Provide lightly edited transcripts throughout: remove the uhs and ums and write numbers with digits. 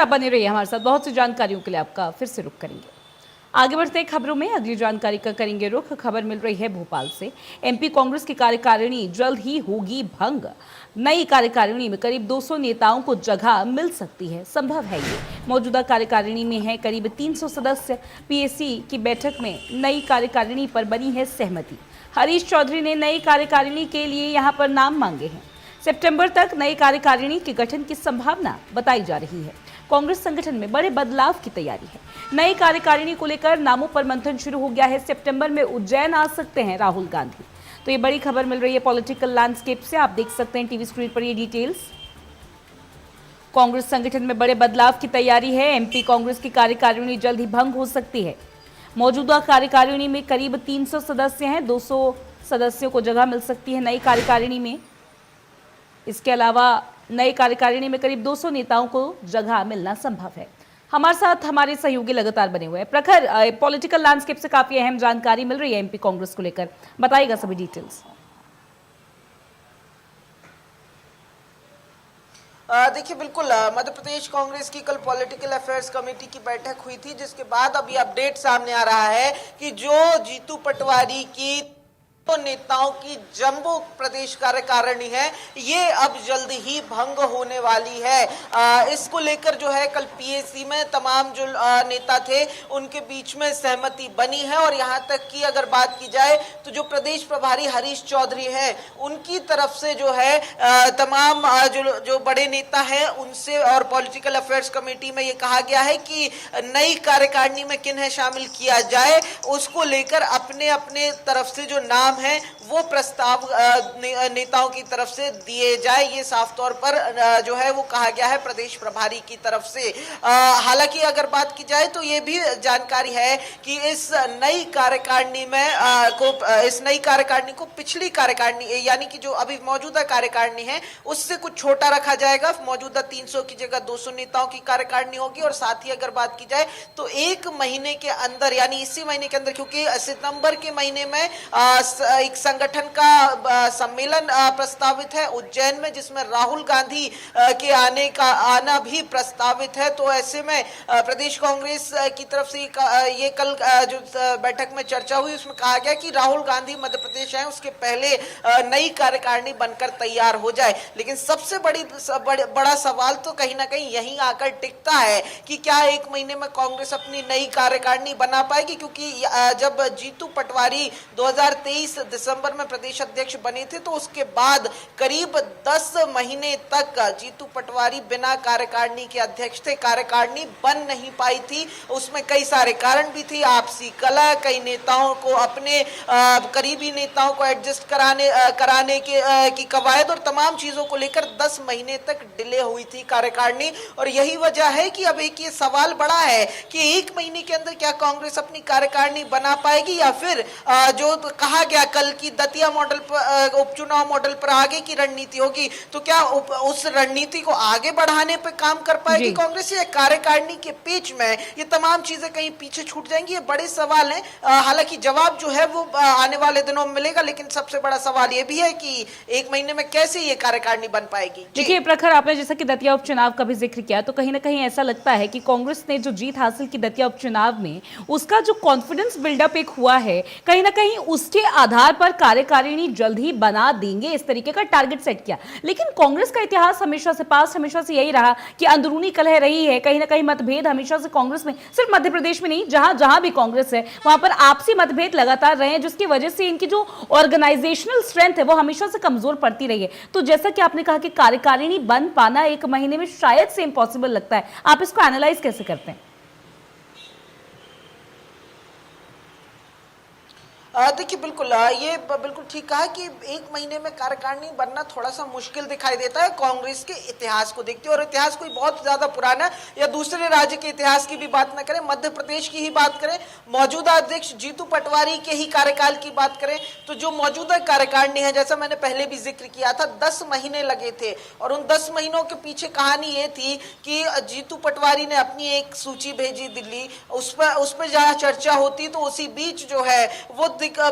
बने रहिए हमारे साथ। बहुत सी जानकारियों के लिए आपका फिर से रुख करेंगे। आगे बढ़ते हैं खबरों में। अगली जानकारी का करेंगे रुख। खबर मिल रही है भोपाल से। एमपी कांग्रेस की कार्यकारिणी जल्द ही होगी भंग। नई कार्यकारिणी में करीब 200 नेताओं को जगह मिल सकती है। संभव है ये। मौजूदा कार्यकारिणी में है करीब 300 सदस्य। पीएसी की बैठक में नई कार्यकारिणी पर बनी है सहमति। हरीश चौधरी ने नई कार्यकारिणी के लिए यहां पर नाम मांगे हैं। सितंबर तक नई कार्यकारिणी के गठन की संभावना बताई जा रही है। कांग्रेस संगठन में बड़े बदलाव की तैयारी है। नई कार्यकारिणी को लेकर नामों पर मंथन शुरू हो गया है। सितंबर में उज्जैन आ सकते हैं राहुल गांधी। तो ये बड़ी खबर मिल रही है पॉलिटिकल लैंडस्केप से। आप देख सकते हैं टीवी स्क्रीन पर ये डिटेल्स। कांग्रेस संगठन में बड़े बदलाव की तैयारी है। एमपी कांग्रेस की कार्यकारिणी जल्द ही भंग हो सकती है। मौजूदा कार्यकारिणी में करीब 300 सदस्य हैं। 200 सदस्यों को जगह मिल सकती है नई कार्यकारिणी में। इसके अलावा नई कार्यकारिणी में करीब 200 नेताओं को जगह मिलना संभव है। हमारे साथ हमारे सहयोगी लगातार बने हुए हैं। प्रखर, पॉलिटिकल लैंडस्केप से काफी अहम जानकारी मिल रही है एमपी कांग्रेस को लेकर, बताइएगा सभी डिटेल्स। देखिए बिल्कुल, मध्य प्रदेश कांग्रेस की कल पॉलिटिकल अफेयर्स कमेटी की बैठक हुई थी, जिसके बाद अभी अपडेट सामने आ रहा है कि जो जीतू पटवारी की नेताओं की जम्बो प्रदेश कार्यकारिणी है, ये अब जल्द ही भंग होने वाली है। इसको लेकर जो है कल पीएसी में तमाम जो नेता थे उनके बीच में सहमति बनी है। और यहां तक कि अगर बात की जाए तो जो प्रदेश प्रभारी हरीश चौधरी हैं, उनकी तरफ से जो है तमाम जो बड़े नेता हैं उनसे और पॉलिटिकल अफेयर्स कमेटी में ये कहा गया है कि नई कार्यकारिणी में किन्हें शामिल किया जाए, उसको लेकर अपने अपने तरफ से जो नाम है वो प्रस्ताव नेताओं की तरफ से दिए जाए। ये साफ तौर पर जो है वो कहा गया है प्रदेश प्रभारी की तरफ से। हालांकि अगर बात की जाए तो ये भी जानकारी है कि इस नई कार्यकारिणी को पिछली कार्यकारिणी यानी कि जो अभी मौजूदा कार्यकारिणी है उससे कुछ छोटा रखा जाएगा। मौजूदा 300 की जगह 200 नेताओं की कार्यकारिणी होगी। और साथ ही अगर बात की जाए तो एक महीने के अंदर, यानी इसी महीने के अंदर, क्योंकि सितंबर के महीने में एक संगठन का सम्मेलन प्रस्तावित है उज्जैन में, जिसमें राहुल गांधी के आना भी प्रस्तावित है। तो ऐसे में प्रदेश कांग्रेस की तरफ से ये कल जो बैठक में चर्चा हुई उसमें कहा गया कि राहुल गांधी मध्य प्रदेश आए उसके पहले नई कार्यकारिणी बनकर तैयार हो जाए। लेकिन सबसे बड़ा सवाल तो कहीं ना कहीं यहीं आकर टिकता है कि क्या एक महीने में कांग्रेस अपनी नई कार्यकारिणी बना पाएगी, क्योंकि जब जीतू पटवारी 2023 दिसंबर में प्रदेश अध्यक्ष बने थे तो उसके बाद करीब 10 महीने तक जीतू पटवारी बिना कार्यकारिणी के अध्यक्ष थे। कार्यकारिणी बन नहीं पाई थी। उसमें कई सारे कारण भी थे, आपसी कलह, कई नेताओं को अपने करीबी नेताओं को एडजस्ट कराने की कवायद और तमाम चीजों को लेकर 10 महीने तक डिले हुई थी कार्यकारिणी। और यही वजह है कि अब एक ये सवाल बड़ा है कि एक महीने के अंदर क्या कांग्रेस अपनी कार्यकारिणी बना पाएगी, या फिर जो कहा गया कल की दतिया मॉडल पर, उपचुनाव मॉडल पर आगे की रणनीति होगी, तो क्या उस रणनीति को आगे बढ़ाने पर काम कर पाएगी कांग्रेस, या कार्यकारिणी के बीच में ये तमाम चीजें कहीं पीछे छूट जाएंगी? ये बड़े सवाल हैं। हालांकि जवाब जो है वो आने वाले दिनों में मिलेगा, लेकिन सबसे बड़ा सवाल ये भी है कि एक महीने में कैसे ये कार्यकारिणी बन पाएगी। देखिए प्रखर, आपने जैसा कि दतिया उपचुनाव का भी जिक्र किया, तो कहीं ना कहीं ऐसा लगता है कि कांग्रेस ने जो जीत हासिल की दतिया उपचुनाव में, उसका जो कॉन्फिडेंस बिल्डअप एक हुआ है, कहीं ना कहीं उसके आधार पर कार्यकारिणी जल्द ही बना देंगे, इस तरीके का टारगेट सेट किया। लेकिन कांग्रेस का इतिहास हमेशा से यही रहा कि अंदरूनी कलह रही है, कहीं ना कहीं मतभेद हमेशा से कांग्रेस में, सिर्फ मध्य प्रदेश में नहीं, जहां भी कांग्रेस है वहां पर आपसी मतभेद लगातार रहे हैं, जिसकी वजह से इनकी जो ऑर्गेनाइजेशनल स्ट्रेंथ है वो हमेशा से कमजोर पड़ती रही है। तो जैसा कि आपने कहा कि कार्यकारिणी बन पाना एक महीने में शायद से इंपॉसिबल लगता है, आप इसको एनालाइज कैसे करते हैं? देखिए बिल्कुल, ये बिल्कुल ठीक कहा कि एक महीने में कार्यकारिणी बनना थोड़ा सा मुश्किल दिखाई देता है कांग्रेस के इतिहास को देखते हुए। और इतिहास कोई बहुत ज्यादा पुराना या दूसरे राज्य के इतिहास की भी बात न करें, मध्य प्रदेश की ही बात करें, मौजूदा अध्यक्ष जीतू पटवारी के ही कार्यकाल की बात करें, तो जो मौजूदा कार्यकारिणी है, जैसा मैंने पहले भी जिक्र किया था, 10 महीने लगे थे। और उन 10 महीनों के पीछे कहानी ये थी कि जीतू पटवारी ने अपनी एक सूची भेजी दिल्ली, उस पर जहाँ चर्चा होती तो उसी बीच जो है वो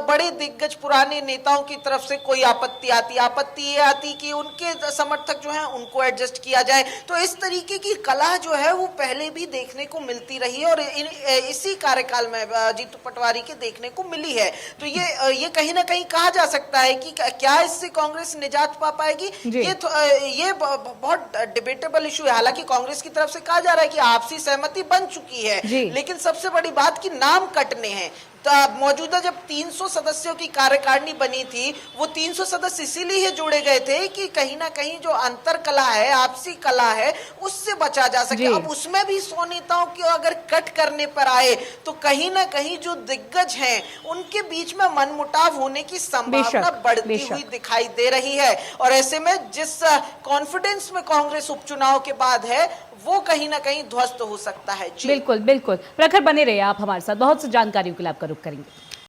बड़े दिग्गज पुराने नेताओं की तरफ से कोई आपत्ति ये आती कि उनके समर्थक जो हैं उनको एडजस्ट किया जाए। तो इस तरीके की कला जो है वो पहले भी देखने को मिलती रही है और इसी कार्यकाल में जीतू पटवारी के देखने को मिली है। तो ये कहीं ना कहीं कहा जा सकता है कि क्या इससे कांग्रेस निजात पा पाएगी? ये बहुत डिबेटेबल इशू है। हालांकि कांग्रेस की तरफ से कहा जा रहा है कि आपसी सहमति बन चुकी है, लेकिन सबसे बड़ी बात कि नाम कटने हैं। मौजूदा जब 300 सदस्यों की कार्यकारिणी बनी थी, वो 300 सदस्य इसीलिए जोड़े गए थे कि कहीं ना कहीं जो अंतर कला है, आपसी कला है, उससे बचा जा सके। अब उसमें भी 100 नेताओं की अगर कट करने पर आए तो कहीं ना कहीं जो दिग्गज हैं उनके बीच में मनमुटाव होने की संभावना बढ़ती हुई दिखाई दे रही है। और ऐसे में जिस कॉन्फिडेंस में कांग्रेस उपचुनाव के बाद है वो कहीं ना कहीं ध्वस्त हो सकता है। बिल्कुल बिल्कुल, प्रखर बने रहिए आप हमारे साथ। बहुत सी जानकारियों के लिए आपका रुख करेंगे।